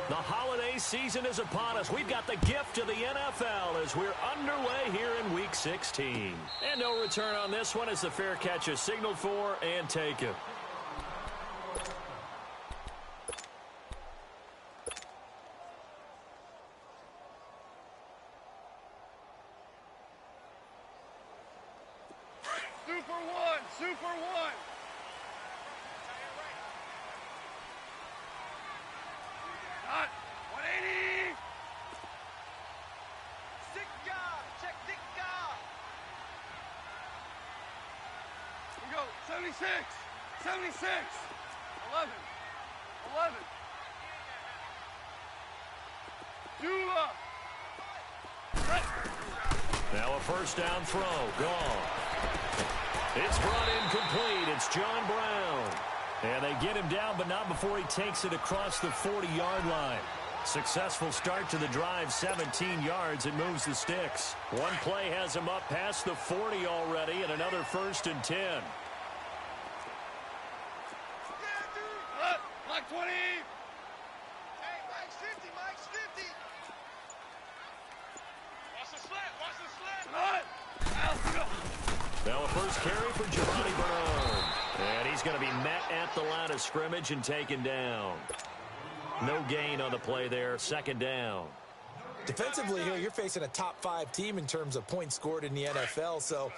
The holiday season is upon us. We've got the gift of the NFL as we're underway here in Week 16. And no return on this one as the fair catch is signaled for and taken. Super one. Hot. 180. Stick guard. Check stick guard. We go. 76. 76. 11. 11. Dula. Now a first down throw. Gone. It's brought in complete. It's John Brown. And they get him down, but not before he takes it across the 40-yard line. Successful start to the drive, 17 yards. It moves the sticks. One play has him up past the 40 already, and another 1st and 10. Block 20. Hey, Mike's 50. Mike's 50. Watch the slant. Watch the slant. Now a first carry for Giovanni Bernard. And he's going to be met at the line of scrimmage and taken down. No gain on the play there. 2nd down. Defensively here, you're facing a top 5 team in terms of points scored in the NFL. So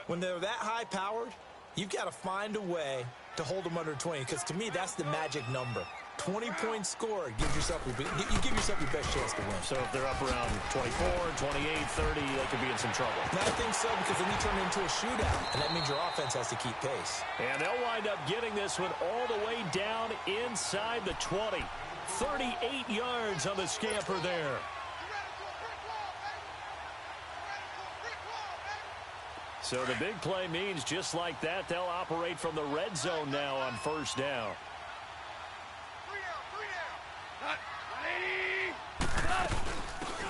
when they're that high-powered, you've got to find a way to hold them under 20. Because to me, that's the magic number. 20 points scored, you give yourself your best chance to win. So if they're up around 24, 28, 30, they could be in some trouble. And I think so, because then you turn it into a shootout, and that means your offense has to keep pace. And they'll wind up getting this one all the way down inside the 20. 38 yards on the scamper there. So the big play means just like that, they'll operate from the red zone now on first down.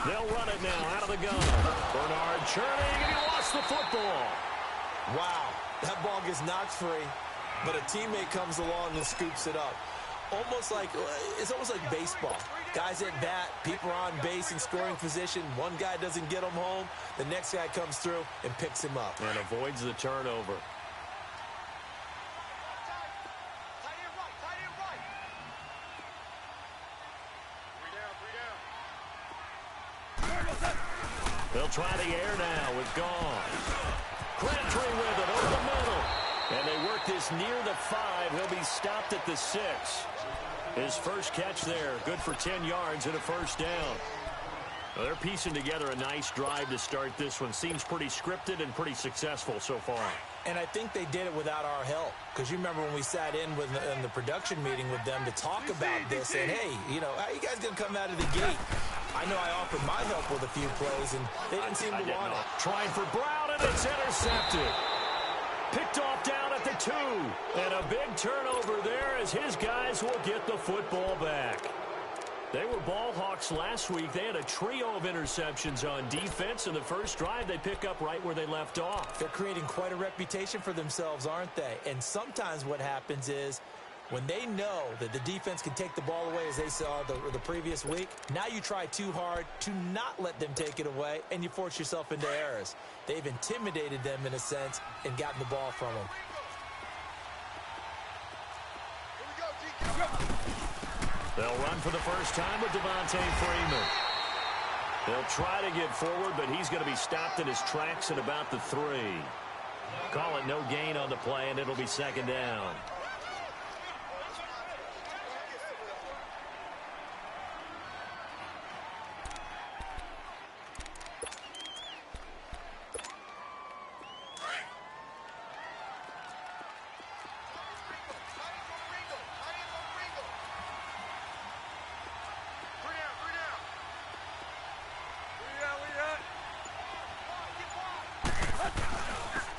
They'll run it now out of the gun. Bernard churning, and he lost the football. Wow, that ball gets knocked free, but a teammate comes along and scoops it up. It's almost like baseball. Guys at bat, people are on base in scoring position. One guy doesn't get him home. The next guy comes through and picks him up. And avoids the turnover. They'll try the air now with Gone. Crabtree with it over the middle. And they work this near the 5. He'll be stopped at the 6. His first catch there, good for 10 yards and a first down. Well, they're piecing together a nice drive to start this one. Seems pretty scripted and pretty successful so far. And I think they did it without our help. Because you remember when we sat in the production meeting with them to talk about this. And, hey, how you guys going to come out of the gate? I know I offered my help with a few plays, and they didn't seem to want it. Trying for Brown, and it's intercepted. Picked off down at the 2. And a big turnover there as his guys will get the football back. They were ball hawks last week. They had a trio of interceptions on defense. In the first drive, they pick up right where they left off. They're creating quite a reputation for themselves, aren't they? And sometimes what happens is when they know that the defense can take the ball away, as they saw the previous week, now you try too hard to not let them take it away, and you force yourself into errors. They've intimidated them in a sense and gotten the ball from them. They'll run for the first time with Devontae Freeman. They'll try to get forward, but he's going to be stopped in his tracks at about the 3. Call it no gain on the play, and it'll be 2nd down.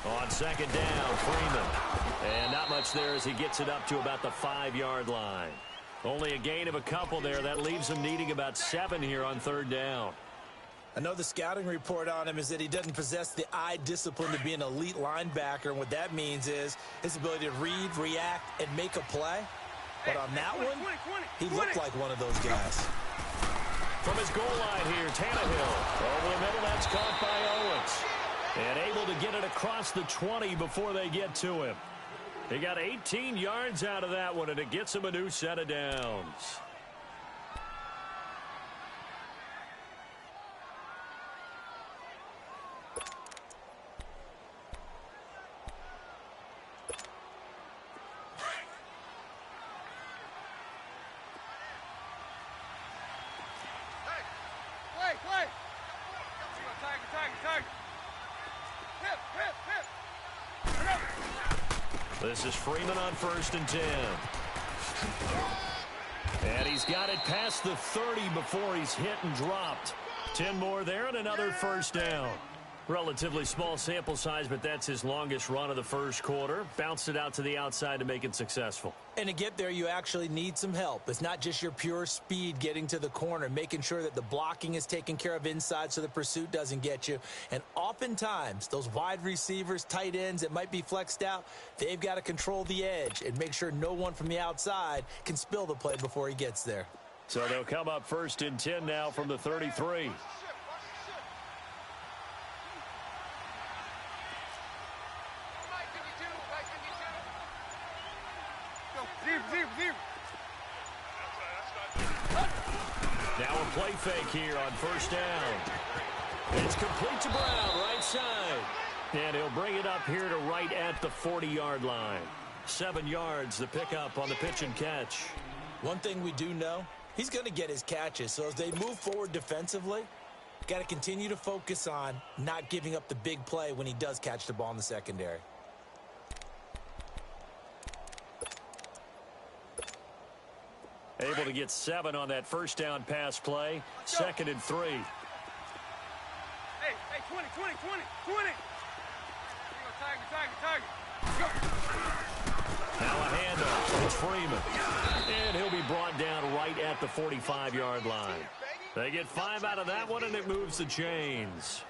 On 2nd down, Freeman. And not much there as he gets it up to about the 5-yard line. Only a gain of a couple there. That leaves him needing about 7 here on 3rd down. I know the scouting report on him is that he doesn't possess the eye discipline to be an elite linebacker. And what that means is his ability to read, react, and make a play. But on that one, he looked like one of those guys. From his goal line here, Tannehill. Over the middle, that's caught by Owens. And able to get it across the 20 before they get to him. He got 18 yards out of that one, and it gets him a new set of downs. This is Freeman on 1st and 10. And he's got it past the 30 before he's hit and dropped. 10 more there and another first down. Relatively small sample size, but that's his longest run of the first quarter. Bounced it out to the outside to make it successful. And to get there, you actually need some help. It's not just your pure speed getting to the corner, making sure that the blocking is taken care of inside so the pursuit doesn't get you. And oftentimes, those wide receivers, tight ends that might be flexed out, they've got to control the edge and make sure no one from the outside can spill the play before he gets there. So they'll come up 1st and 10 now from the 33. Now a play fake here on 1st down. It's complete to Brown, right side. And he'll bring it up here to right at the 40-yard line. 7 yards, the pickup on the pitch and catch. One thing we do know, he's going to get his catches. So as they move forward defensively, got to continue to focus on not giving up the big play when he does catch the ball in the secondary. Able to get 7 on that first down pass play. 2nd and 3. Hey, 20. Now a handoff. It's Freeman. And he'll be brought down right at the 45-yard line. They get 5 out of that one, and it moves the chains.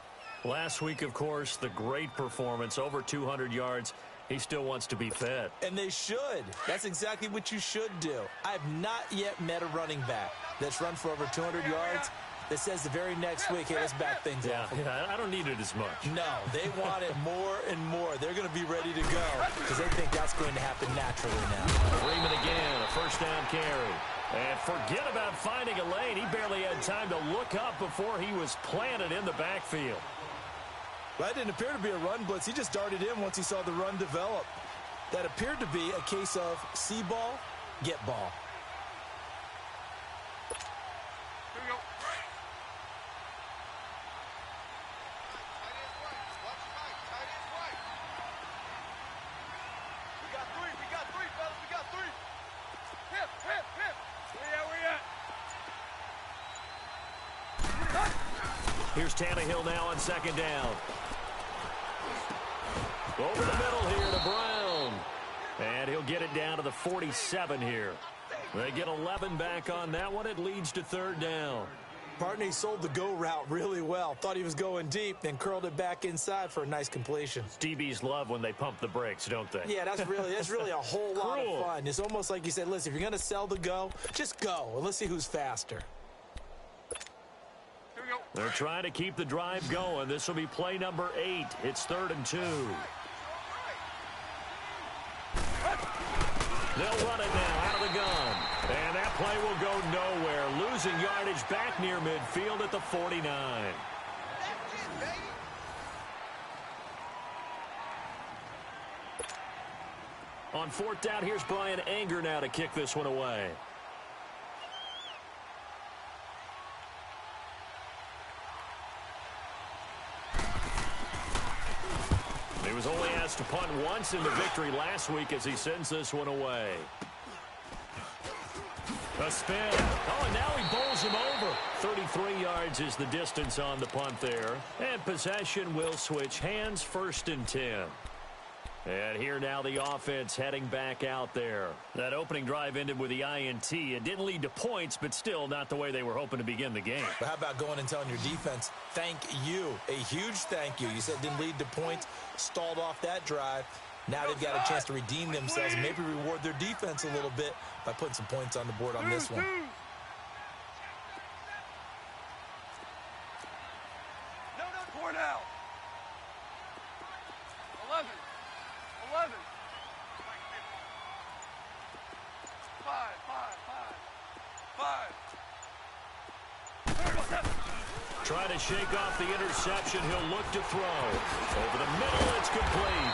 Last week, of course, the great performance, over 200 yards. He still wants to be fed. And they should. That's exactly what you should do. I have not yet met a running back that's run for over 200 yards that says the very next week, hey, let's back things off. Yeah, I don't need it as much. No, they want it more and more. They're going to be ready to go because they think that's going to happen naturally now. Freeman again, a first down carry. And forget about finding a lane. He barely had time to look up before he was planted in the backfield. Well, that didn't appear to be a run blitz. He just darted in once he saw the run develop. That appeared to be a case of see ball, get ball. Here we go. Tight end right. We got three, fellas. We got 3. Hip. Where you at? Here's Tannehill now on 2nd down. Over the middle here to Brown. And he'll get it down to the 47 here. They get 11 back on that one. It leads to 3rd down. Partner, he sold the go route really well. Thought he was going deep, then curled it back inside for a nice completion. DBs love when they pump the brakes, don't they? Yeah, that's really a whole lot of fun. It's almost like you said, listen, if you're going to sell the go, just go, and let's see who's faster. They're trying to keep the drive going. This will be play number 8. It's 3rd and 2. They'll run it now out of the gun. And that play will go nowhere. Losing yardage back near midfield at the 49. On 4th down, here's Brian Anger now to kick this one away. He was only asked to punt once in the victory last week as he sends this one away. A spin. Oh, and now he bowls him over. 33 yards is the distance on the punt there. And possession will switch hands, 1st and 10. And here now the offense heading back out there. That opening drive ended with the INT. It didn't lead to points, but still not the way they were hoping to begin the game. But how about going and telling your defense, thank you, a huge thank you. You said it didn't lead to points, stalled off that drive. Now they've got a chance to redeem themselves and maybe reward their defense a little bit by putting some points on the board on this one. No, four now. 11. 5. Trying to shake off the interception. He'll look to throw. Over the middle, it's complete.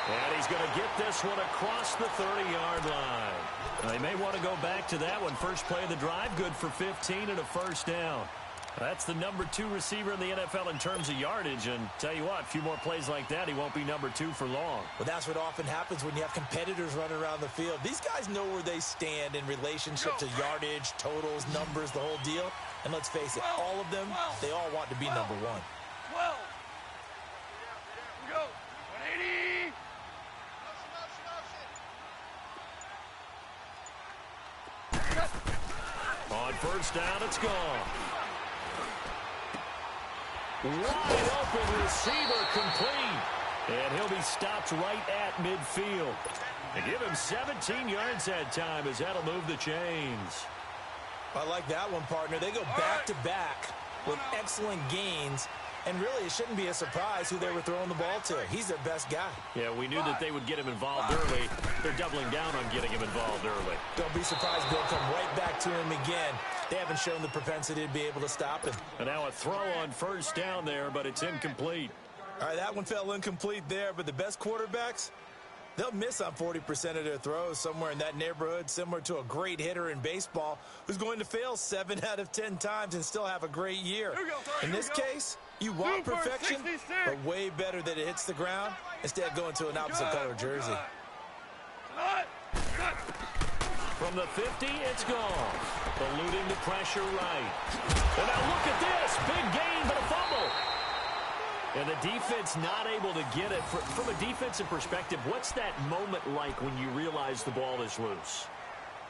And he's going to get this one across the 30-yard line. They may want to go back to that one. First play of the drive, good for 15 and a first down. That's the number 2 receiver in the NFL in terms of yardage. And tell you what, a few more plays like that, he won't be number 2 for long. Well, that's what often happens when you have competitors running around the field. These guys know where they stand in relationship to yardage, totals, numbers, the whole deal. And let's face it, all of them, they all want to be number 1. 12. Go. 180. On first down, it's gone. Wide open receiver complete. And he'll be stopped right at midfield. They give him 17 yards that time as that'll move the chains. I like that one, partner. They go back-to-back with excellent gains. And really, it shouldn't be a surprise who they were throwing the ball to. He's their best guy. Yeah, we knew that they would get him involved early. They're doubling down on getting him involved early. Don't be surprised they'll come right back to him again. They haven't shown the propensity to be able to stop him. And now a throw on first down there, but it's incomplete. All right, that one fell incomplete there, but the best quarterbacks, they'll miss on 40% of their throws, somewhere in that neighborhood, similar to a great hitter in baseball who's going to fail 7 out of 10 times and still have a great year. In this case, you want perfection, but way better that it hits the ground instead of going to an opposite color jersey. From the 50, it's gone. Eluding the pressure right. And now look at this. Big gain, but a fumble. And the defense not able to get it. From a defensive perspective, what's that moment like when you realize the ball is loose?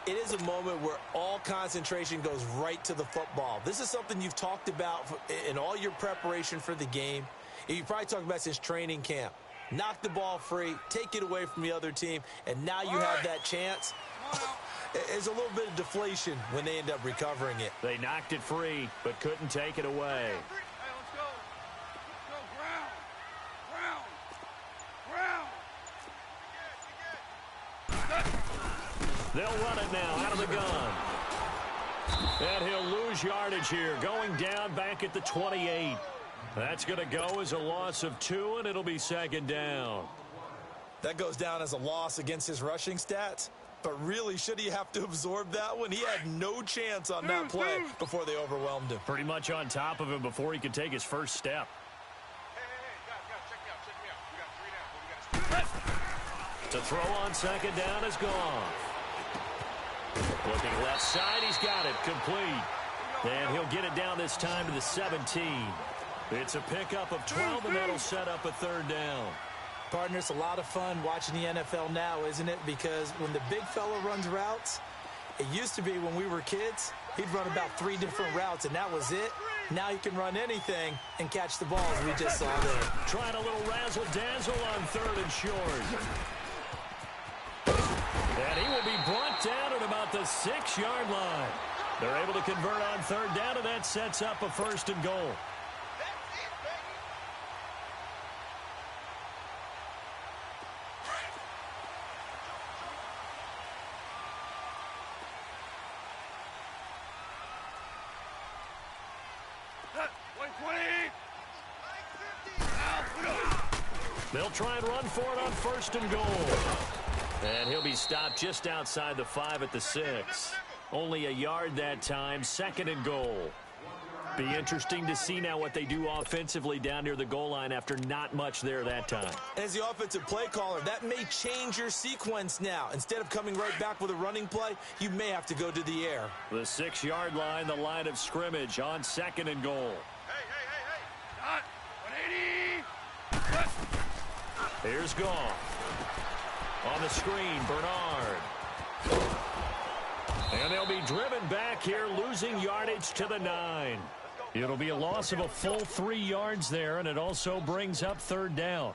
It is a moment where all concentration goes right to the football. This is something you've talked about in all your preparation for the game. You probably talked about since training camp. Knock the ball free, take it away from the other team, and now you have that chance. There's a little bit of deflation when they end up recovering it. They knocked it free, but couldn't take it away. They'll run it now out of the gun. And he'll lose yardage here, going down back at the 28. That's going to go as a loss of 2, and it'll be second down. That goes down as a loss against his rushing stats. But really, should he have to absorb that one? He had no chance on that play before they overwhelmed him. Pretty much on top of him before he could take his first step. Check me out. To throw on second down is gone. Looking left side, he's got it complete. And he'll get it down this time to the 17. It's a pickup of 12, and that'll set up a third down. Partner, it's a lot of fun watching the NFL now, isn't it? Because when the big fella runs routes, it used to be when we were kids, he'd run about 3 different routes, and that was it. Now he can run anything and catch the ball, as we just saw there. Trying a little razzle-dazzle on 3rd and short. And he will be brought down at about the 6-yard line. They're able to convert on 3rd down, and that sets up a 1st and goal. They'll try and run for it on 1st and goal. And he'll be stopped just outside the 5 at the 6. Only a yard that time, 2nd and goal. Be interesting to see now what they do offensively down near the goal line after not much there that time. As the offensive play caller, that may change your sequence now. Instead of coming right back with a running play, you may have to go to the air. The 6-yard line, the line of scrimmage on 2nd and goal. Hey. Dot. 180. Here's Goff. On the screen, Bernard. And they'll be driven back here, losing yardage to the 9. It'll be a loss of a full 3 yards there, and it also brings up 3rd down.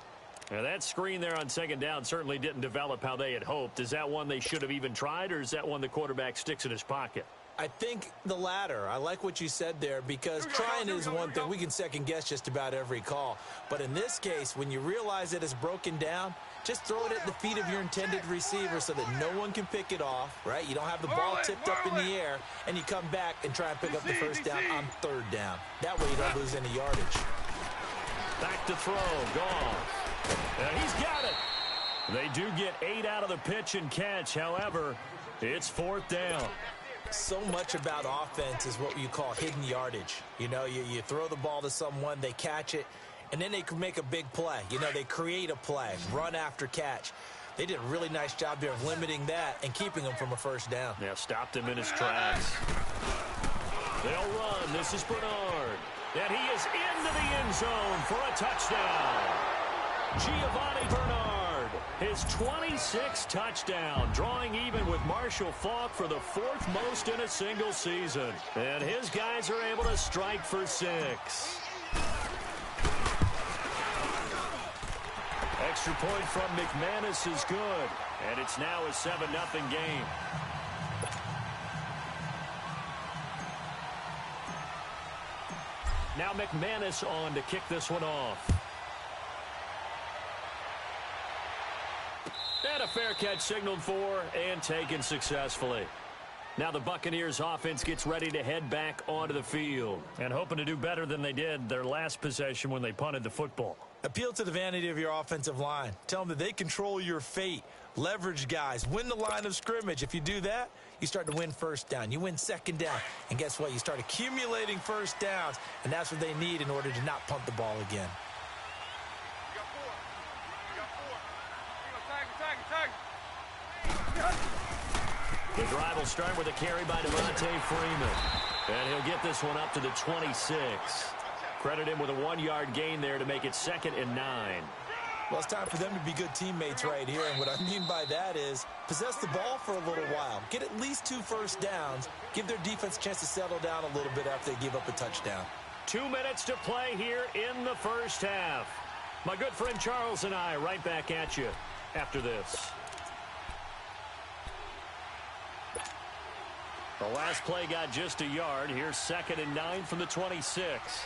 Now that screen there on second down certainly didn't develop how they had hoped. Is that one they should have even tried, or is that one the quarterback sticks in his pocket? I think the latter. I like what you said there, because trying is one thing. We can second-guess just about every call. But in this case, when you realize that it's broken down, just throw it at the feet of your intended receiver so that no one can pick it off, right? You don't have the ball tipped up in the air, and you come back and try and pick up the first down on third down. That way you don't lose any yardage. Back to throw. Gone. And he's got it. They do get 8 out of the pitch and catch. However, it's fourth down. So much about offense is what you call hidden yardage. You know, you throw the ball to someone, they catch it, and then they can make a big play. You know, they create a play, run after catch. They did a really nice job there of limiting that and keeping him from a first down. Yeah, stopped him in his tracks. They'll run. This is Bernard. And he is into the end zone for a touchdown. Giovanni Bernard, his 26th touchdown, drawing even with Marshall Faulk for the 4th most in a single season. And his guys are able to strike for 6. Extra point from McManus is good, and it's now a 7-0 game. Now McManus on to kick this one off. And a fair catch signaled for and taken successfully. Now the Buccaneers offense gets ready to head back onto the field and hoping to do better than they did their last possession when they punted the football. Appeal to the vanity of your offensive line. Tell them that they control your fate. Leverage guys. Win the line of scrimmage. If you do that, you start to win first down. You win second down. And guess what? You start accumulating first downs, and that's what they need in order to not punt the ball again. The drive will start with a carry by Devontae Freeman. And he'll get this one up to the 26. Credit him with a 1-yard gain there to make it 2nd and 9. Well, it's time for them to be good teammates right here. And what I mean by that is possess the ball for a little while. Get at least 2 first downs. Give their defense a chance to settle down a little bit after they give up a touchdown. 2 minutes to play here in the first half. My good friend Charles and I right back at you after this. The last play got just a yard. Here's 2nd and 9 from the 26.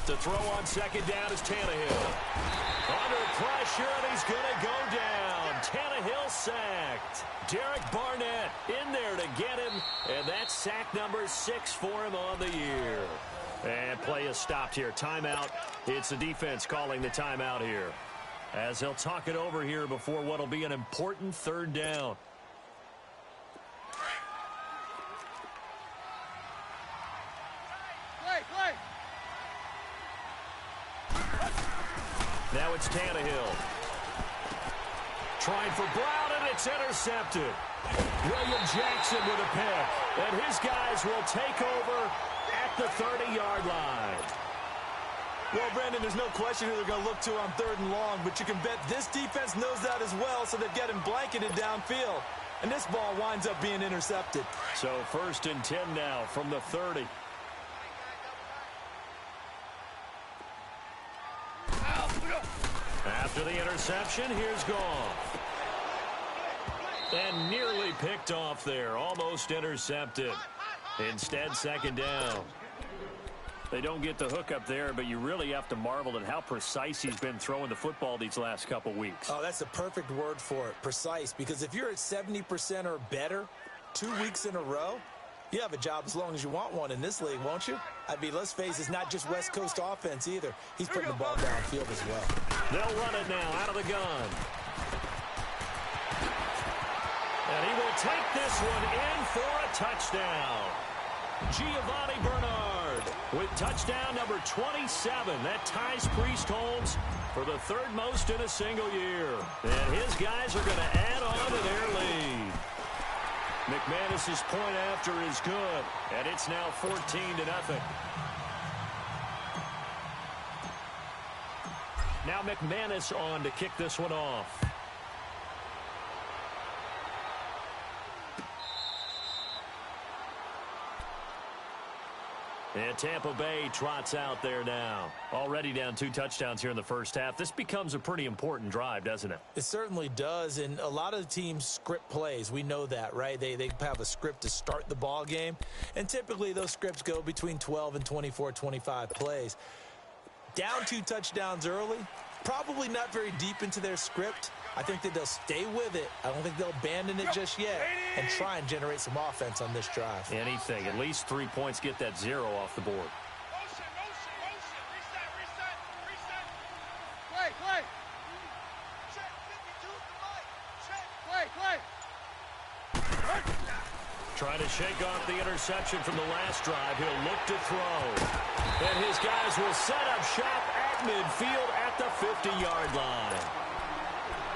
To throw on second down is Tannehill. Under pressure, and he's going to go down. Tannehill sacked. Derek Barnett in there to get him, and that's sack number 6 for him on the year. And play is stopped here. Timeout. It's the defense calling the timeout here, as they'll talk it over here before what will be an important 3rd down. Now it's Tannehill. Trying for Brown, and it's intercepted. William Jackson with a pick. And his guys will take over at the 30-yard line. Well, Brandon, there's no question who they're going to look to on 3rd and long, but you can bet this defense knows that as well, so they've got him blanketed downfield. And this ball winds up being intercepted. So 1st and 10 now from the 30. After the interception, here's Goff. And nearly picked off there. Almost intercepted. Instead, 2nd down. They don't get the hook up there, but you really have to marvel at how precise he's been throwing the football these last couple weeks. Oh, that's a perfect word for it, precise. Because if you're at 70% or better 2 weeks in a row, you have a job as long as you want one in this league, won't you? I mean, let's face it, it's not just West Coast offense either. He's putting the ball downfield as well. They'll run it now out of the gun. And he will take this one in for a touchdown. Giovanni Bernard with touchdown number 27. That ties Priest Holmes for the 3rd most in a single year. And his guys are going to add on to their lead. McManus's point after is good, and it's now 14-0. Now McManus on to kick this one off. And Tampa Bay trots out there now. Already down 2 touchdowns here in the first half. This becomes a pretty important drive, doesn't it? It certainly does, and a lot of the teams script plays. We know that, right? They have a script to start the ball game, and typically those scripts go between 12 and 24, 25 plays. Down 2 touchdowns early, probably not very deep into their script. I think that they'll stay with it. I don't think they'll abandon it just yet and try and generate some offense on this drive. Anything. At least 3 points, get that 0 off the board. Motion, motion, motion. Reset, reset, reset. Play, play. Check, 52 to the right. Check. Play, play. Trying to shake off the interception from the last drive. He'll look to throw. And his guys will set up shop at midfield at the 50-yard line.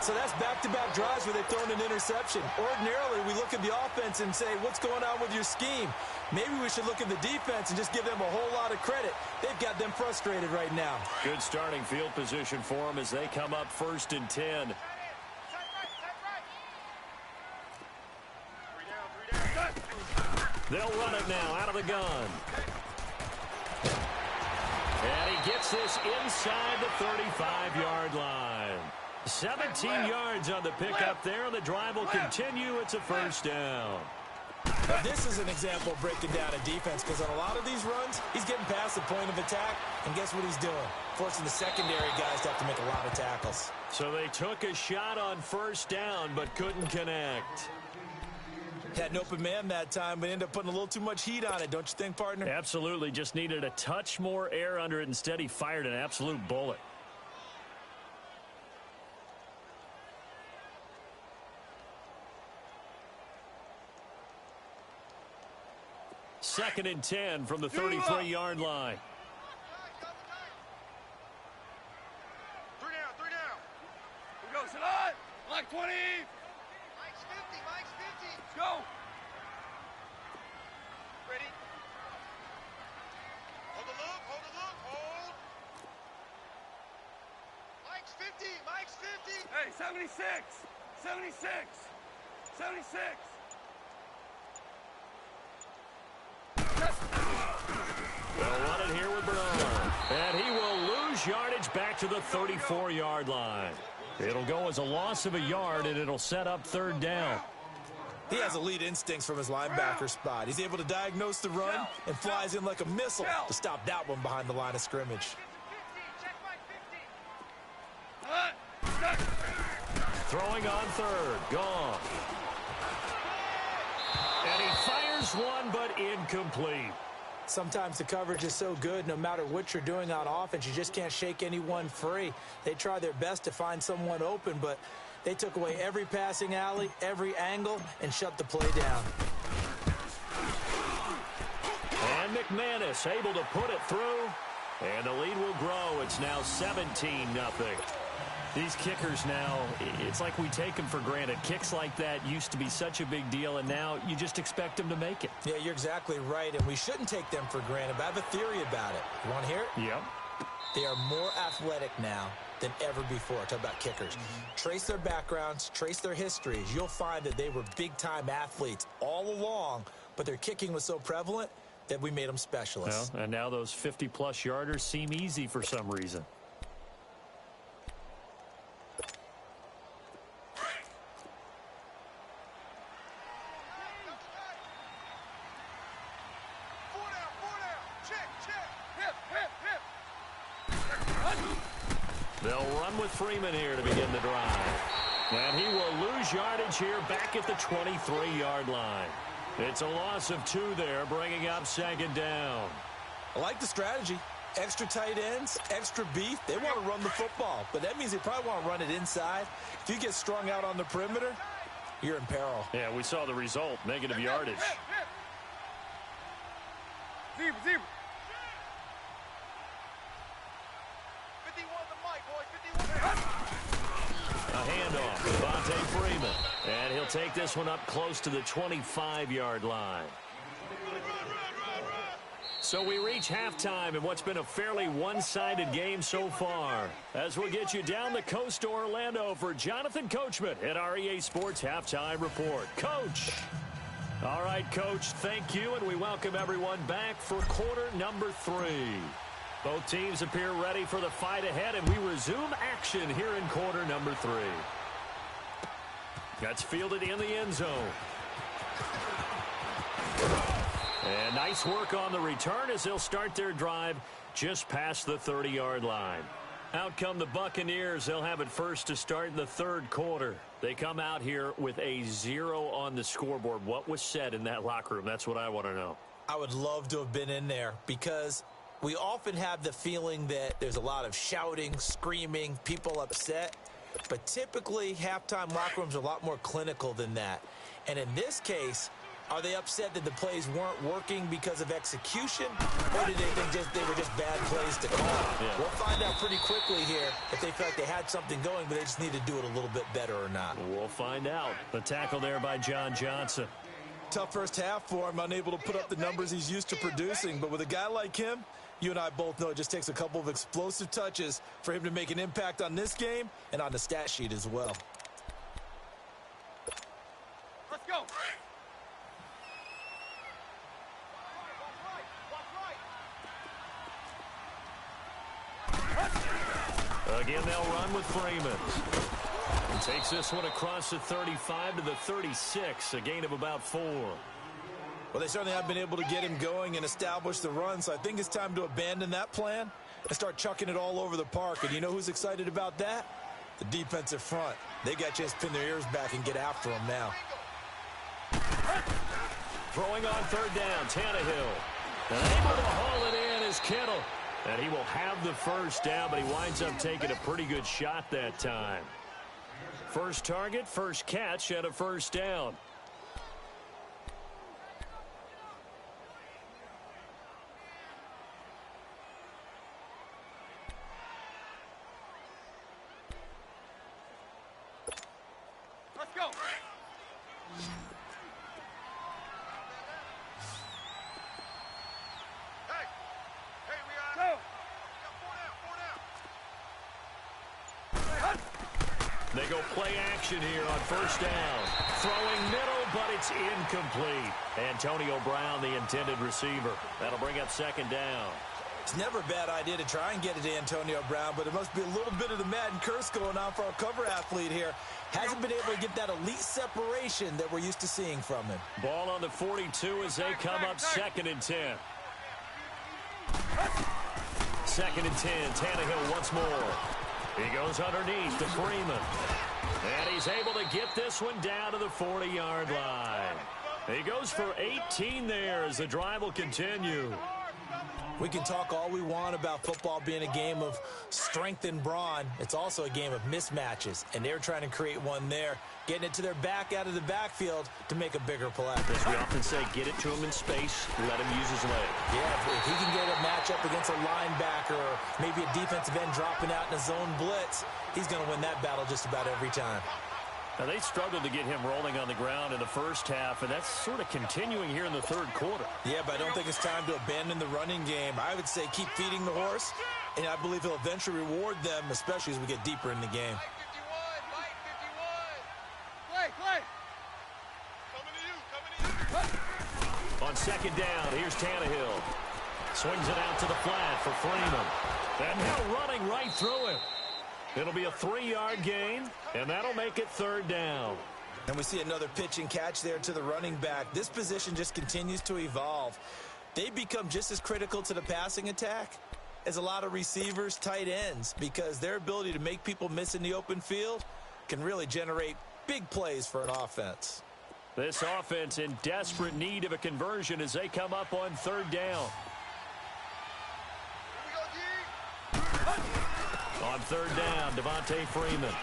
So that's back-to-back drives where they've thrown an interception. Ordinarily, we look at the offense and say, what's going on with your scheme? Maybe we should look at the defense and just give them a whole lot of credit. They've got them frustrated right now. Good starting field position for them as they come up 1st and 10. They'll run it now out of the gun. And he gets this inside the 35-yard line. 17 yards on the pickup there, and the drive will continue. It's a first down. Now, this is an example of breaking down a defense, because on a lot of these runs, he's getting past the point of attack, and guess what he's doing? Forcing the secondary guys to have to make a lot of tackles. So they took a shot on first down, but couldn't connect. Had an open man that time, but ended up putting a little too much heat on it, don't you think, partner? Absolutely. Just needed a touch more air under it. Instead, he fired an absolute bullet. Second and 10 from the 33-yard line. 3 down, 3 down. We go, Salon. Like 20. Mike's 50, Mike's 50. Let's go. Ready? Hold the look, hold the look, hold. Mike's 50, Mike's 50. Hey, 76, 76, 76. They'll run it here with Bernard. And he will lose yardage back to the 34-yard line. It'll go as a loss of a yard, and it'll set up 3rd down. He has elite instincts from his linebacker spot. He's able to diagnose the run and flies in like a missile to stop that one behind the line of scrimmage. Throwing on 3rd. Gone. And he fires one, but incomplete. Sometimes the coverage is so good, no matter what you're doing on offense, you just can't shake anyone free. They try their best to find someone open, but they took away every passing alley, every angle, and shut the play down. And McManus able to put it through, and the lead will grow. It's now 17-0. These kickers now, it's like we take them for granted. Kicks like that used to be such a big deal, and now you just expect them to make it. Yeah, you're exactly right, and we shouldn't take them for granted, but I have a theory about it. You want to hear it? Yep. They are more athletic now than ever before. Talk about kickers. Trace their backgrounds, trace their histories. You'll find that they were big-time athletes all along, but their kicking was so prevalent that we made them specialists. Well, and now those 50-plus yarders seem easy for some reason. They'll run with Freeman here to begin the drive. And he will lose yardage here back at the 23-yard line. It's a loss of 2 there, bringing up 2nd down. I like the strategy. Extra tight ends, extra beef. They want to run the football, but that means they probably want to run it inside. If you get strung out on the perimeter, you're in peril. Yeah, we saw the result, negative yardage. Zebra, zebra. 51 the mic, boy, 51. A handoff to Devontae Freeman. And he'll take this one up close to the 25-yard line. So we reach halftime in what's been a fairly one-sided game so far. As we'll get you down the coast to Orlando for Jonathan Coachman at our EA Sports Halftime Report. Coach! All right, Coach, thank you, and we welcome everyone back for quarter number 3. Both teams appear ready for the fight ahead, and we resume action here in quarter number 3. That's fielded in the end zone. And nice work on the return as they'll start their drive just past the 30-yard line. Out come the Buccaneers. They'll have it first to start in the third quarter. They come out here with a 0 on the scoreboard. What was said in that locker room? That's what I want to know. I would love to have been in there because we often have the feeling that there's a lot of shouting, screaming, people upset. But typically, halftime locker rooms are a lot more clinical than that. And in this case, are they upset that the plays weren't working because of execution, or did they think they were just bad plays to call? Yeah. We'll find out pretty quickly here if they feel like they had something going, but they just need to do it a little bit better or not. We'll find out. The tackle there by John Johnson. Tough first half for him, unable to put up the numbers he's used to producing. But with a guy like him, you and I both know it just takes a couple of explosive touches for him to make an impact on this game and on the stat sheet as well. Let's go. Again, they'll run with Freeman. And takes this one across the 35 to the 36, a gain of about 4. Well, they certainly have been able to get him going and establish the run, so I think it's time to abandon that plan and start chucking it all over the park. And you know who's excited about that? The defensive front. They got a chance to pin their ears back and get after him now. Throwing on third down, Tannehill. And able to haul it in is Kittle. And he will have the first down, but he winds up taking a pretty good shot that time. First target, first catch, and a first down. Let's go. They go play action here on first down. Throwing middle, but it's incomplete. Antonio Brown, the intended receiver. That'll bring up second down. It's never a bad idea to try and get it to Antonio Brown, but it must be a little bit of the Madden curse going on for our cover athlete here. Hasn't been able to get that elite separation that we're used to seeing from him. Ball on the 42 as they come up second and 10. Second and 10, Tannehill once more. He goes underneath to Freeman. And he's able to get this one down to the 40-yard line. He goes for 18 there as the drive will continue. We can talk all we want about football being a game of strength and brawn. It's also a game of mismatches, and they're trying to create one there, getting it to their back out of the backfield to make a bigger play. As we often say, get it to him in space, let him use his leg. Yeah, if he can get a matchup against a linebacker or maybe a defensive end dropping out in a zone blitz, he's going to win that battle just about every time. Now, they struggled to get him rolling on the ground in the first half, and that's sort of continuing here in the third quarter. Yeah, but I don't think it's time to abandon the running game. I would say keep feeding the horse, and I believe he'll eventually reward them, especially as we get deeper in the game. Play. Coming to you. On second down, here's Tannehill. Swings it out to the flat for Freeman. And now running right through him. It'll be a 3-yard gain, and that'll make it third down. And we see another pitch and catch there to the running back. This position just continues to evolve. They become just as critical to the passing attack as a lot of receivers, tight ends, because their ability to make people miss in the open field can really generate big plays for an offense. This offense in desperate need of a conversion as they come up on third down. On third down, Devontae Freeman.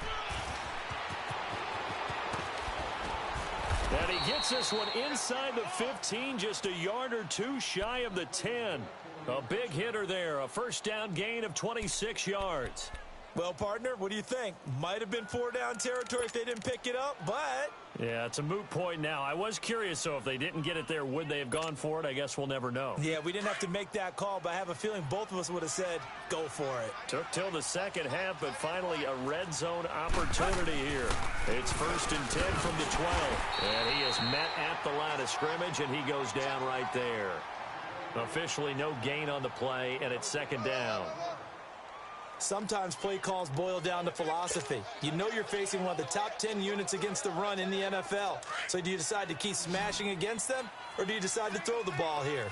And he gets this one inside the 15, just a yard or two shy of the 10. A big hitter there, a first down gain of 26 yards. Well, partner, what do you think? Might have been 4-down territory if they didn't pick it up, but... Yeah, it's a moot point now. I was curious, so if they didn't get it there, would they have gone for it? I guess we'll never know. Yeah, we didn't have to make that call, but I have a feeling both of us would have said, go for it. Took till the second half, but finally a red zone opportunity here. It's 1st and 10 from the 12. And he is met at the line of scrimmage, and he goes down right there. Officially no gain on the play, and it's 2nd down. Sometimes play calls boil down to philosophy. You know you're facing one of the top 10 units against the run in the NFL. So do you decide to keep smashing against them, or do you decide to throw the ball here?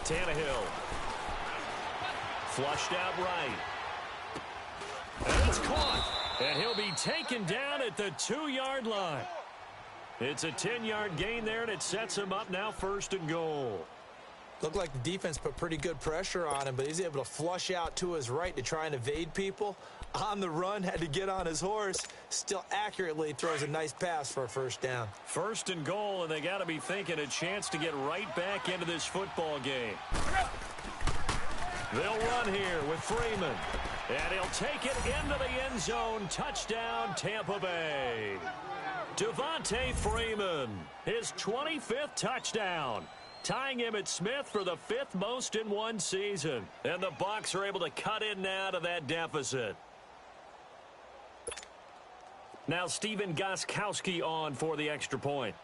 Tannehill. Flushed out right. And it's caught. And he'll be taken down at the 2-yard line. It's a 10-yard gain there, and it sets him up now 1st and goal. Looked like the defense put pretty good pressure on him, but he's able to flush out to his right to try and evade people. On the run, had to get on his horse. Still accurately throws a nice pass for a 1st down. 1st and goal, and they got to be thinking a chance to get right back into this football game. They'll run here with Freeman. And he'll take it into the end zone. Touchdown, Tampa Bay. Devontae Freeman, his 25th touchdown, tying him at Smith for the 5th most in one season. And the Bucs are able to cut in now to that deficit. Now Stephen Gostkowski on for the extra point.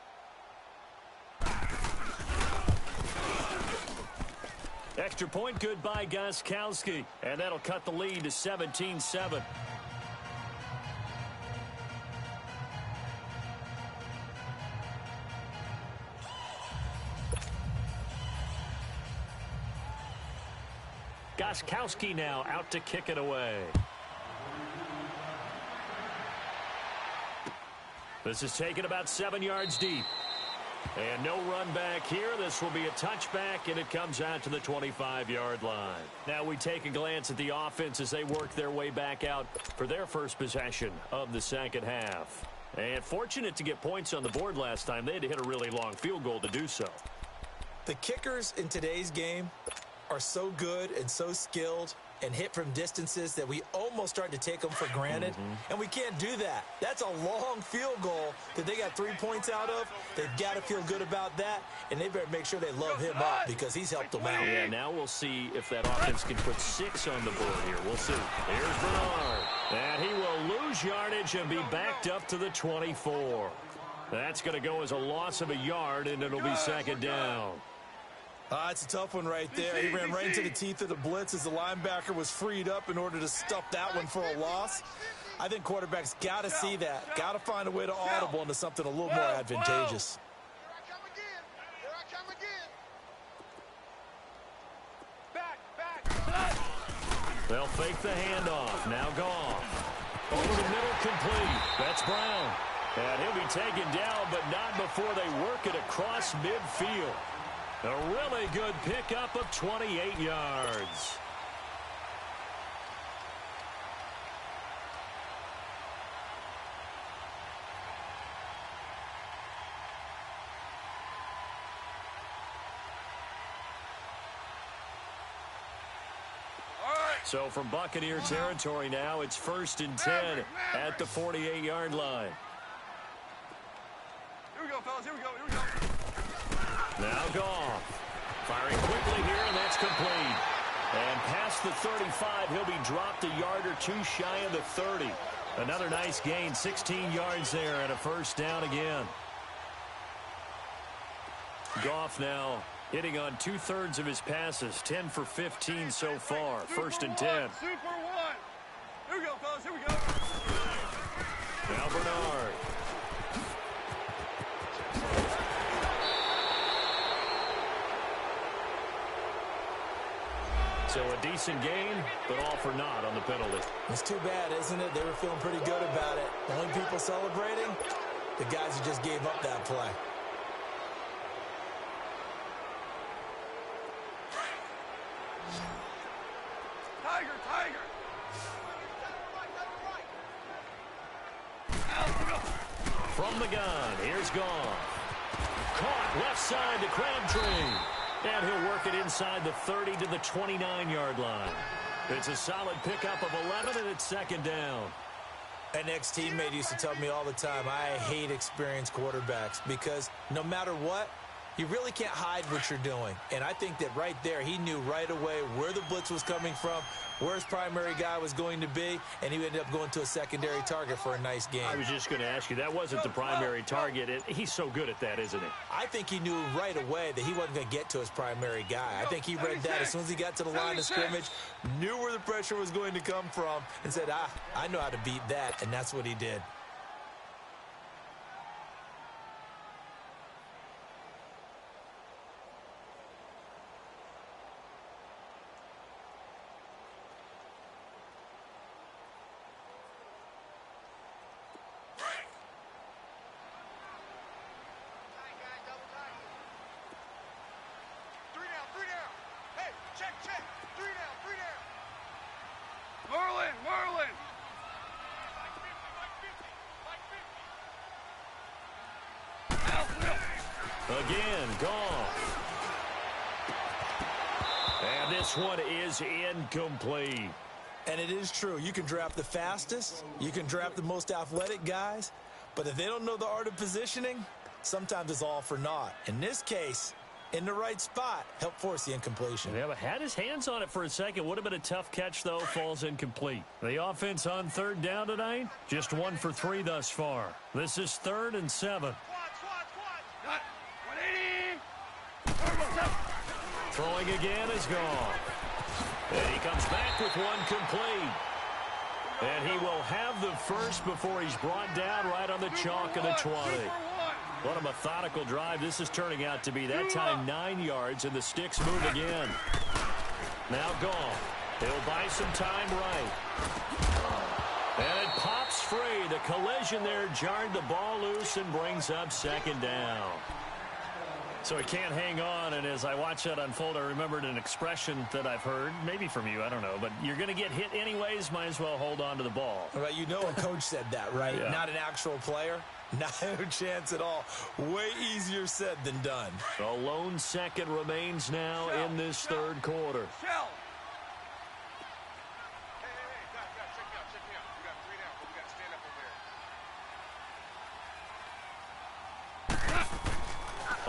Extra point good by Gostkowski, and that'll cut the lead to 17-7. Gostkowski now out to kick it away. This is taken about 7 yards deep. And no run back here. This will be a touchback, and it comes out to the 25-yard line. Now we take a glance at the offense as they work their way back out for their first possession of the 2nd half. And fortunate to get points on the board last time. They had to hit a really long field goal to do so. The kickers in today's game are so good and so skilled and hit from distances that we almost start to take them for granted. And we can't do that. That's a long field goal that they got 3 points out of. They've got to feel good about that, and they better make sure they love him up because he's helped them out. Yeah, now we'll see if that offense can put 6 on the board here. We'll see. Here's Bernard. And he will lose yardage and be backed up to the 24. That's going to go as a loss of a yard, and it'll be 2nd down. It's a tough one right there. He ran right into the teeth of the blitz as the linebacker was freed up in order to stuff that one for a loss. I think quarterbacks got to see that. Got to find a way to audible into something a little more advantageous. Here I come again. Back. They'll fake the handoff. Now gone. Over the middle, complete. That's Brown. And he'll be taken down, but not before they work it across midfield. A really good pickup of 28 yards. So from Buccaneer territory now, it's 1st and 10 at the 48-yard line. Here we go, fellas. Here we go. Now Goff. Firing quickly here, and that's complete. And past the 35, he'll be dropped a yard or two shy of the 30. Another nice gain, 16 yards there, and a 1st down again. Goff now hitting on 2/3 of his passes, 10 for 15 so far. 1st and 10. Super one. Here we go, fellas. Here we go. Now Bernard. So a decent gain, but all for naught on the penalty. It's too bad, isn't it? They were feeling pretty good about it. The only people celebrating, the guys who just gave up that play. Tiger. From the gun, here's Goff. Caught left side to Crabtree. And he'll work it inside the 30 to the 29-yard line. It's a solid pickup of 11, and it's second down. An ex-teammate used to tell me all the time, I hate experienced quarterbacks because no matter what, you really can't hide what you're doing. And I think that right there, he knew right away where the blitz was coming from, where his primary guy was going to be, and he ended up going to a secondary target for a nice game. I was just going to ask you, that wasn't the primary target. He's so good at that, isn't he? I think he knew right away that he wasn't going to get to his primary guy. I think he read that as soon as he got to the line of scrimmage, knew where the pressure was going to come from, and said, I know how to beat that, and that's what he did. Merlin! Again, gone. And this one is incomplete. And it is true. You can draft the fastest. You can draft the most athletic guys. But if they don't know the art of positioning, sometimes it's all for naught. In this case, in the right spot, help force the incompletion. Yeah, but had his hands on it for a second. Would have been a tough catch, though. Falls incomplete. The offense on third down tonight, just 1 for 3 thus far. This is 3rd and 7. Not 180. Throwing again is gone. And he comes back with one complete. And he will have the first before he's brought down right on the chalk of the 20. What a methodical drive this is turning out to be. That time 9 yards, and the sticks move again. Now gone. He'll buy some time right. And it pops free. The collision there jarred the ball loose and brings up second down. So he can't hang on, and as I watch that unfold, I remembered an expression that I've heard, maybe from you, I don't know, but you're going to get hit anyways, might as well hold on to the ball. Right, you know a coach said that, right? Yeah. Not an actual player. Not a chance at all. Way easier said than done. A lone second remains now in this third quarter. Shell. Hey, guys, check me out. We got 3 down, but we got to stand up over there.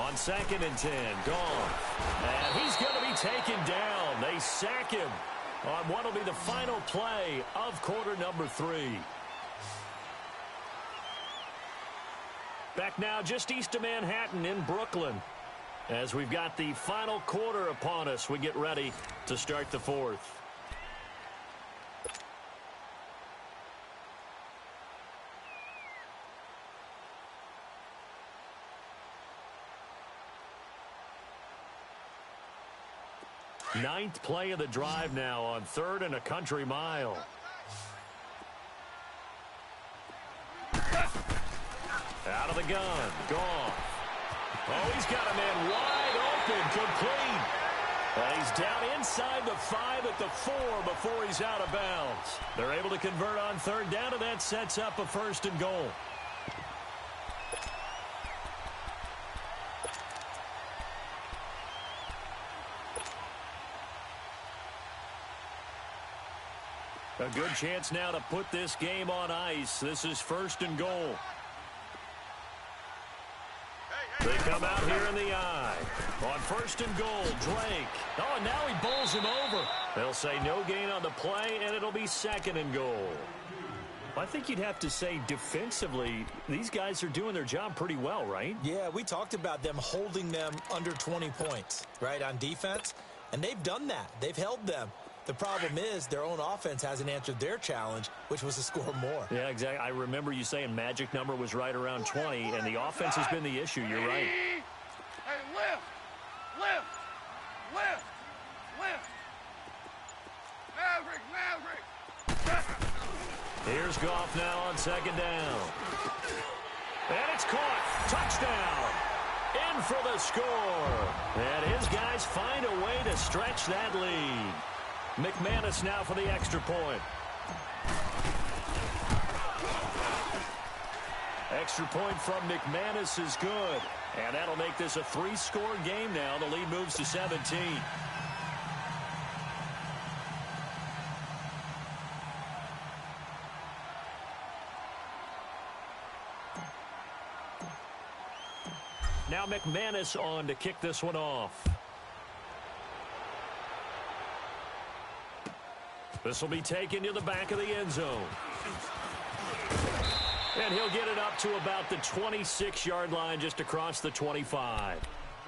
On 2nd and 10, gone. And he's going to be taken down. They sack him on what will be the final play of quarter number 3. Back now just east of Manhattan in Brooklyn. As we've got the final quarter upon us, we get ready to start the 4th. Ninth play of the drive now on 3rd and a country mile. Out of the gun, gone. Oh, he's got a man wide open, complete. And he's down inside the 5 at the 4 before he's out of bounds. They're able to convert on 3rd down, and that sets up a 1st and goal. A good chance now to put this game on ice. This is 1st and goal. They come out here in the eye. On 1st and goal, Drake. Oh, and now he bowls him over. They'll say no gain on the play, and it'll be 2nd and goal. I think you'd have to say defensively, these guys are doing their job pretty well, right? Yeah, we talked about them holding them under 20 points, right, on defense. And they've done that. They've held them. The problem is their own offense hasn't answered their challenge, which was to score more. Yeah, exactly. I remember you saying magic number was right around 20, and the offense has been the issue. You're right. Hey, lift. Maverick. Here's Goff now on 2nd down. And it's caught. Touchdown. In for the score. And his guys find a way to stretch that lead. McManus now for the extra point. Extra point from McManus is good. And that'll make this a 3-score game now. The lead moves to 17. Now McManus on to kick this one off. This will be taken to the back of the end zone. And he'll get it up to about the 26-yard line, just across the 25.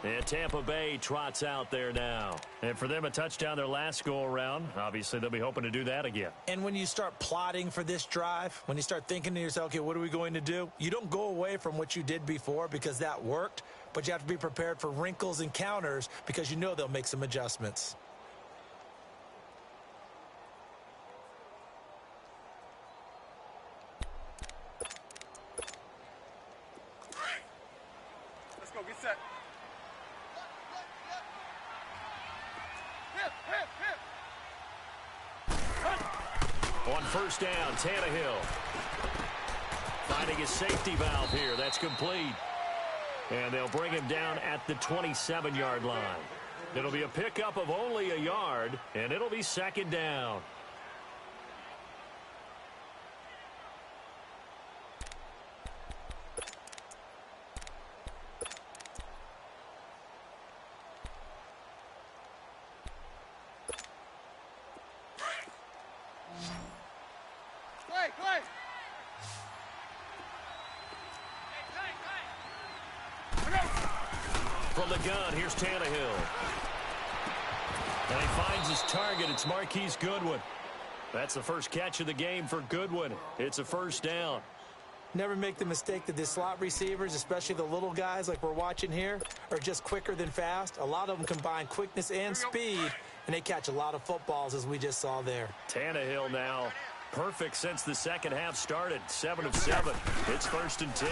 And Tampa Bay trots out there now. And for them, a touchdown their last go-around. Obviously, they'll be hoping to do that again. And when you start plotting for this drive, when you start thinking to yourself, okay, what are we going to do? You don't go away from what you did before because that worked, but you have to be prepared for wrinkles and counters because you know they'll make some adjustments. Get set. On first down, Tannehill. Finding his safety valve here. That's complete. And they'll bring him down at the 27-yard line. It'll be a pickup of only a yard, and it'll be second down. From the gun, here's Tannehill. And he finds his target. It's Marquise Goodwin. That's the first catch of the game for Goodwin. It's a first down. Never make the mistake that the slot receivers, especially the little guys like we're watching here, are just quicker than fast. A lot of them combine quickness and speed, and they catch a lot of footballs, as we just saw there. Tannehill now perfect since the second half started. 7 of 7. It's first and 10.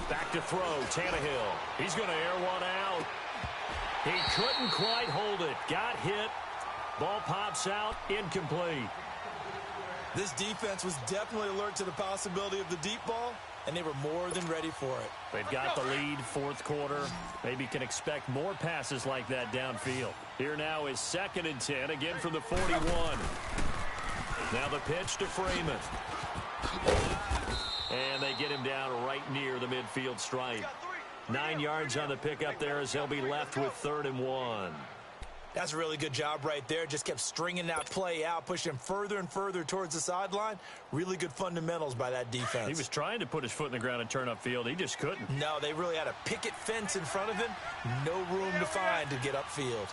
Back to throw, Tannehill. He's going to air one out. He couldn't quite hold it. Got hit. Ball pops out, incomplete. This defense was definitely alert to the possibility of the deep ball, and they were more than ready for it. They've got the lead, fourth quarter. Maybe can expect more passes like that downfield. Here now is second and 10, again from the 41. Now the pitch to Freeman. And they get him down right near the midfield stripe. 9 yards on the pickup there as they'll be left with 3rd and 1. That's a really good job right there. Just kept stringing that play out, pushing him further and further towards the sideline. Really good fundamentals by that defense. He was trying to put his foot in the ground and turn upfield. He just couldn't. No, they really had a picket fence in front of him. No room to find to get upfield.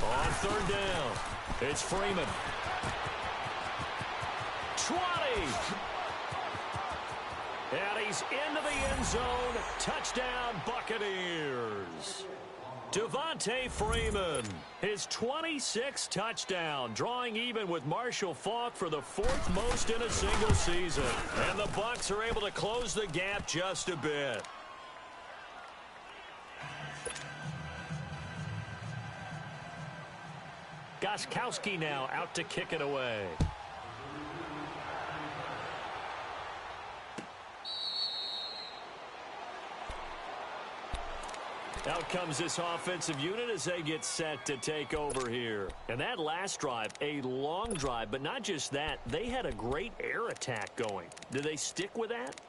On 3rd down, it's Freeman. 20. And he's into the end zone. Touchdown, Buccaneers. Devontae Freeman, his 26th touchdown, drawing even with Marshall Faulk for the 4th most in a single season. And the Bucs are able to close the gap just a bit. Gostkowski now out to kick it away. Out comes this offensive unit as they get set to take over here. And that last drive, a long drive, but not just that. They had a great air attack going. Do they stick with that?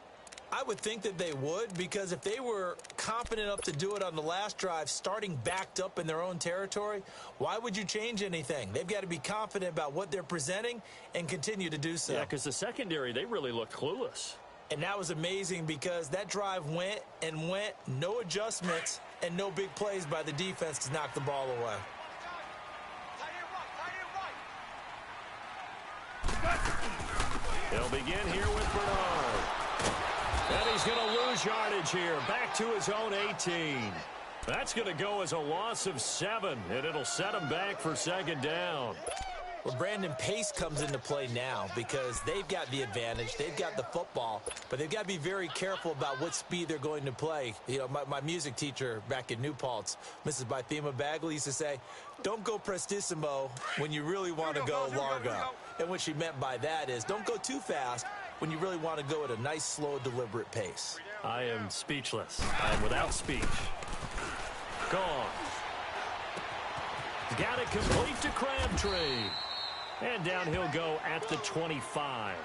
I would think that they would, because if they were confident enough to do it on the last drive, starting backed up in their own territory, why would you change anything? They've got to be confident about what they're presenting and continue to do so. Yeah, because the secondary, they really looked clueless. And that was amazing because that drive went and went, no adjustments, and no big plays by the defense to knock the ball away. They'll begin here with Bernard. And he's going to lose yardage here, back to his own 18. That's going to go as a loss of 7, and it'll set him back for 2nd down. Well, Brandon, pace comes into play now because they've got the advantage. They've got the football, but they've got to be very careful about what speed they're going to play. You know, my music teacher back in New Paltz, Mrs. Bythema Bagley, used to say, don't go prestissimo when you really want to go largo. And what she meant by that is don't go too fast when you really want to go at a nice, slow, deliberate pace. I am speechless. I am without speech. Gone. Got it complete to Crabtree. And down he'll go at the 25.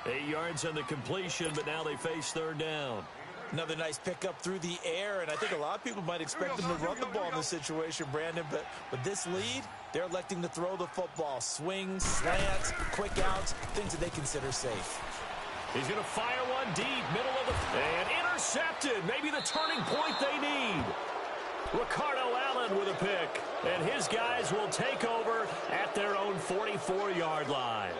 8 yards on the completion, but now they face third down. Another nice pickup through the air, and I think a lot of people might expect them to run the ball in this situation, Brandon, but with this lead, they're electing to throw the football. Swings, slants, quick outs, things that they consider safe. He's going to fire one deep, middle of the... And intercepted. Maybe the turning point they need. Ricardo Allen with a pick. And his guys will take over at their own 44-yard line.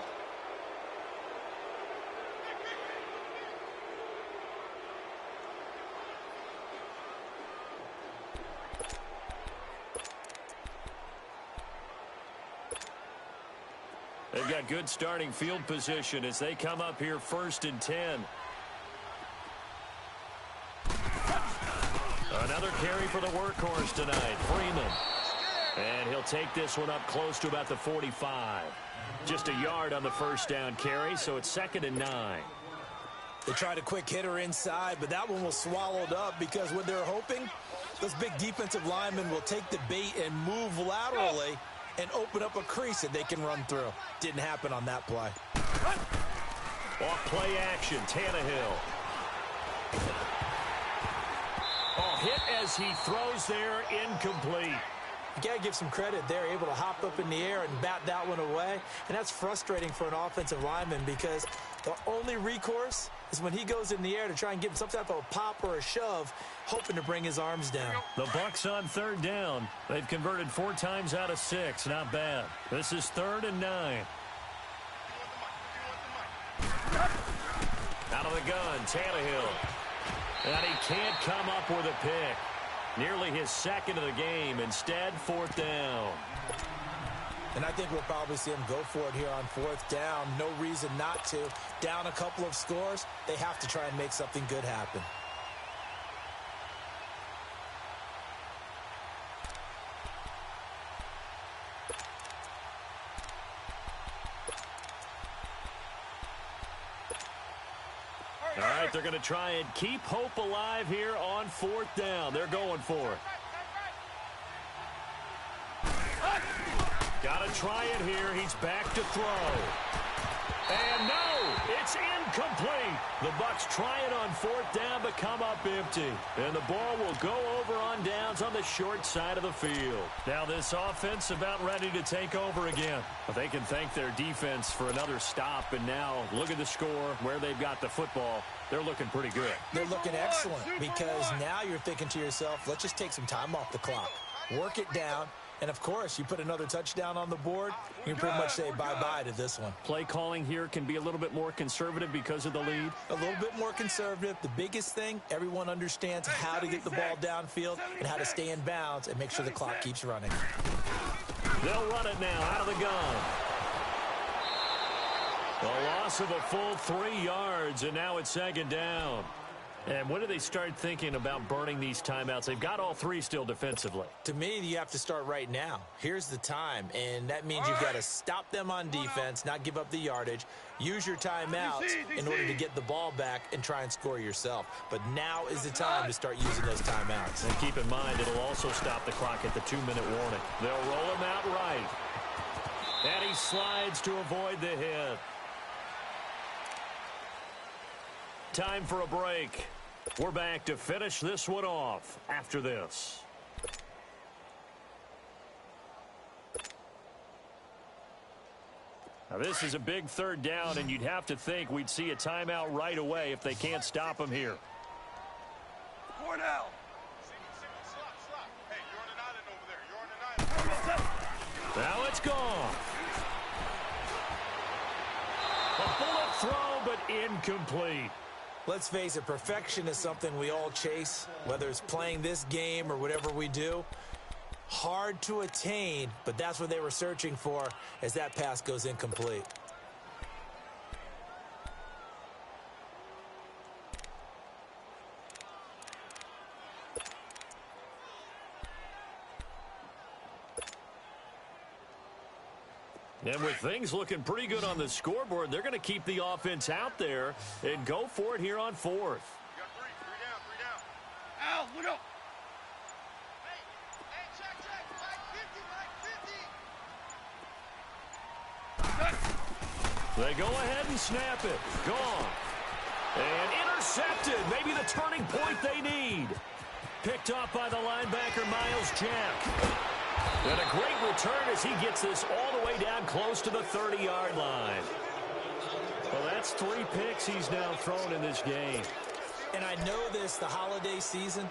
They've got good starting field position as they come up here 1st and 10. Another carry for the workhorse tonight, Freeman. And he'll take this one up close to about the 45. Just a yard on the first down carry, so it's 2nd and 9. They tried a quick hitter inside, but that one was swallowed up because what they're hoping, those big defensive linemen will take the bait and move laterally and open up a crease that they can run through. Didn't happen on that play. Off play action, Tannehill. Oh, hit as he throws there, incomplete. You got to give some credit. They're able to hop up in the air and bat that one away. And that's frustrating for an offensive lineman because the only recourse is when he goes in the air to try and give him some type of a pop or a shove, hoping to bring his arms down. The Bucs on 3rd down. They've converted 4 times out of 6. Not bad. This is 3rd and 9. Out of the gun, Tannehill. And he can't come up with a pick. Nearly his 2nd of the game. Instead, 4th down. And I think we'll probably see him go for it here on 4th down. No reason not to. Down a couple of scores, they have to try and make something good happen. All right, they're going to try and keep hope alive here on 4th down. They're going for it. Got to try it here. He's back to throw. And no, it's incomplete. The Bucs try it on 4th down, but come up empty. And the ball will go over on downs on the short side of the field. Now this offense about ready to take over again. But they can thank their defense for another stop. And now look at the score, where they've got the football. They're looking pretty good. They're looking excellent because now you're thinking to yourself, let's just take some time off the clock. Work it down. And, of course, you put another touchdown on the board, you can pretty much say bye-bye to this one. Play calling here can be a little bit more conservative because of the lead. A little bit more conservative. The biggest thing, everyone understands how to get the ball downfield and how to stay in bounds and make sure the clock keeps running. They'll run it now out of the gun. A loss of a full 3 yards, and now it's 2nd down. And when do they start thinking about burning these timeouts? They've got all 3 still defensively. To me, you have to start right now. Here's the time, and that means you've got to stop them on defense, not give up the yardage, use your timeouts in order to get the ball back and try and score yourself. But now is the time to start using those timeouts. And keep in mind, it'll also stop the clock at the 2-minute warning. They'll roll him out right. And he slides to avoid the hit. Time for a break. We're back to finish this one off after this. Now this is a big 3rd down, and you'd have to think we'd see a timeout right away if they can't stop him here. Cornell. Stop. Hey, you're on an island over there. You're on an island. Now it's gone. A bullet throw, but incomplete. Let's face it, perfection is something we all chase, whether it's playing this game or whatever we do. Hard to attain, but that's what they were searching for as that pass goes incomplete. And with things looking pretty good on the scoreboard, they're going to keep the offense out there and go for it here on fourth. You got three down. Al, look up. Hey, check. Like 50. They go ahead and snap it. Gone. And intercepted. Maybe the turning point they need. Picked off by the linebacker, Miles Jack. And a great return as he gets this all the way down close to the 30-yard line. Well, that's 3 picks he's now thrown in this game. And I know this, the holiday season,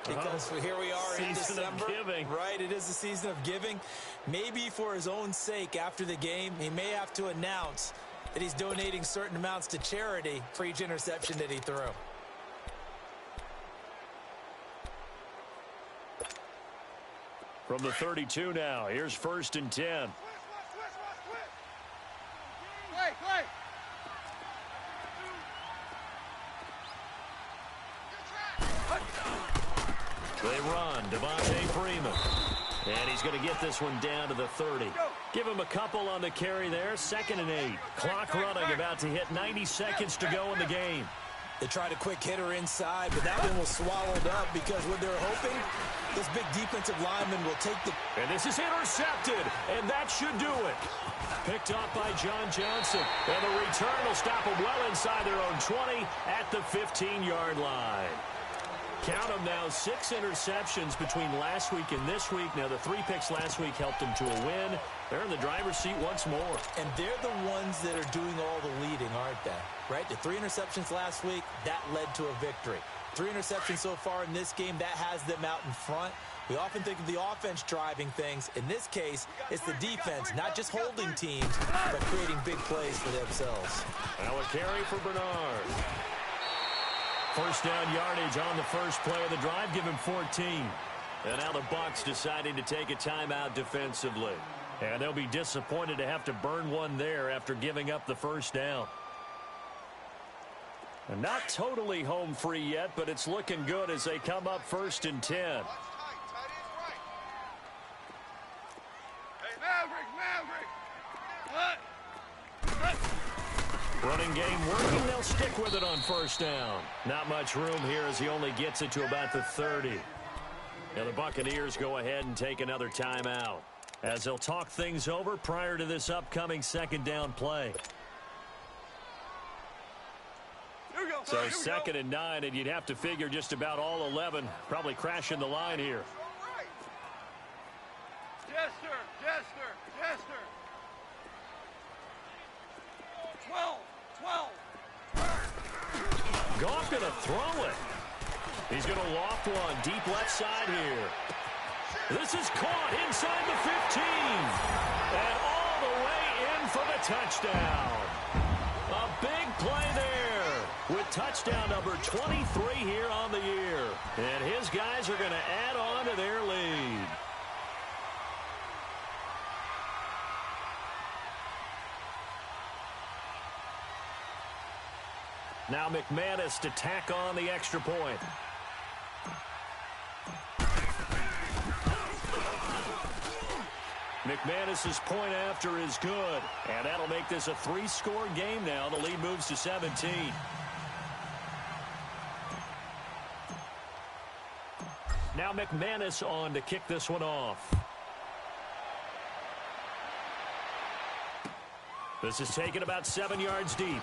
because here we are in December. Season of giving. Right, it is the season of giving. Maybe for his own sake after the game, he may have to announce that he's donating certain amounts to charity for each interception that he threw. From the 32 now, here's 1st and 10. Clay. They run, Devontae Freeman. And he's going to get this one down to the 30. Give him a couple on the carry there, 2nd and 8. Clock running, about to hit 90 seconds to go in the game. They tried a quick hitter inside, but that one was swallowed up because what they were hoping, this big defensive lineman will take the... And this is intercepted, and that should do it. Picked off by John Johnson, and the return will stop them well inside their own 20 at the 15-yard line. Count them now, 6 interceptions between last week and this week. Now, the 3 picks last week helped them to a win. They're in the driver's seat once more. And they're the ones that are doing all the leading, aren't they? Right? The 3 interceptions last week, that led to a victory. 3 interceptions so far in this game, that has them out in front. We often think of the offense driving things. In this case, it's the defense, not just holding teams, but creating big plays for themselves. Now a carry for Bernard. 1st down yardage on the first play of the drive, give him 14. And now the Bucs deciding to take a timeout defensively. And they'll be disappointed to have to burn one there after giving up the 1st down. And not totally home free yet, but it's looking good as they come up 1st and 10. Hey, Maverick. Running game working. They'll stick with it on 1st down. Not much room here as he only gets it to about the 30. Now the Buccaneers go ahead and take another timeout as they'll talk things over prior to this upcoming 2nd down play. So 2nd and 9, and you'd have to figure just about all 11 probably crashing the line here. Jester. 12. Goff going to throw it. He's going to loft one deep left side here. This is caught inside the 15. And all the way in for the touchdown. A big play there with touchdown number 23 here on the year. And his guys are going to add on to their lead. Now McManus to tack on the extra point. McManus's point after is good. And that'll make this a 3-score game now. The lead moves to 17. Now McManus on to kick this one off. This is taken about 7 yards deep.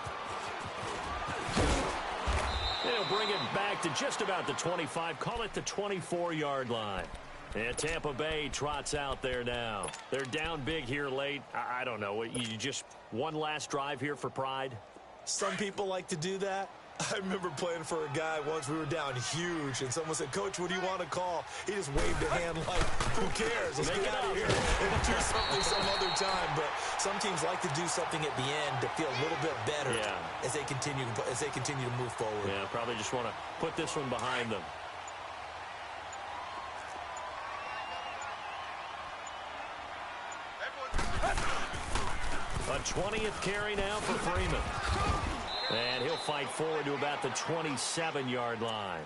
They'll bring it back to just about the 25. Call it the 24-yard line. And Tampa Bay trots out there now. They're down big here late. I don't know. You just one last drive here for pride? Some people like to do that. I remember playing for a guy once. We were down huge, and someone said, "Coach, what do you want to call?" He just waved a hand like, "Who cares? Let's get out of here and do something some other time." But some teams like to do something at the end to feel a little bit better as they continue to move forward. Yeah, probably just want to put this one behind them. A 20th carry now for Freeman. And he'll fight forward to about the 27-yard line.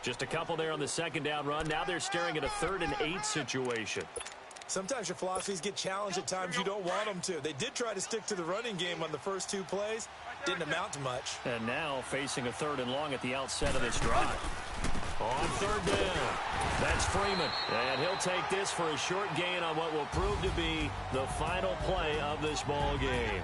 Just a couple there on the second down run. Now they're staring at a 3rd and 8 situation. Sometimes your philosophies get challenged at times you don't want them to. They did try to stick to the running game on the first 2 plays. Didn't amount to much. And now facing a 3rd and long at the outset of this drive. On 3rd down, that's Freeman. And he'll take this for a short gain on what will prove to be the final play of this ball game.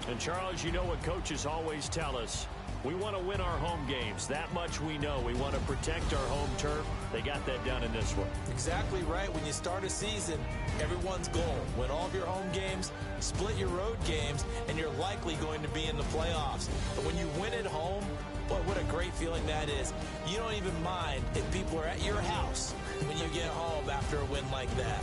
And, Charles, you know what coaches always tell us. We want to win our home games. That much we know. We want to protect our home turf. They got that done in this one. Exactly right. When you start a season, everyone's goal: win all of your home games, split your road games, and you're likely going to be in the playoffs. But when you win at home, boy, what a great feeling that is. You don't even mind if people are at your house when you get home after a win like that.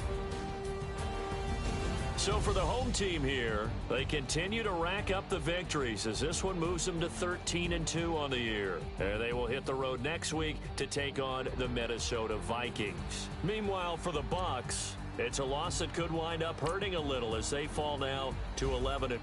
So for the home team here, they continue to rack up the victories as this one moves them to 13-2 on the year. And they will hit the road next week to take on the Minnesota Vikings. Meanwhile, for the Bucs, it's a loss that could wind up hurting a little as they fall now to 11-2.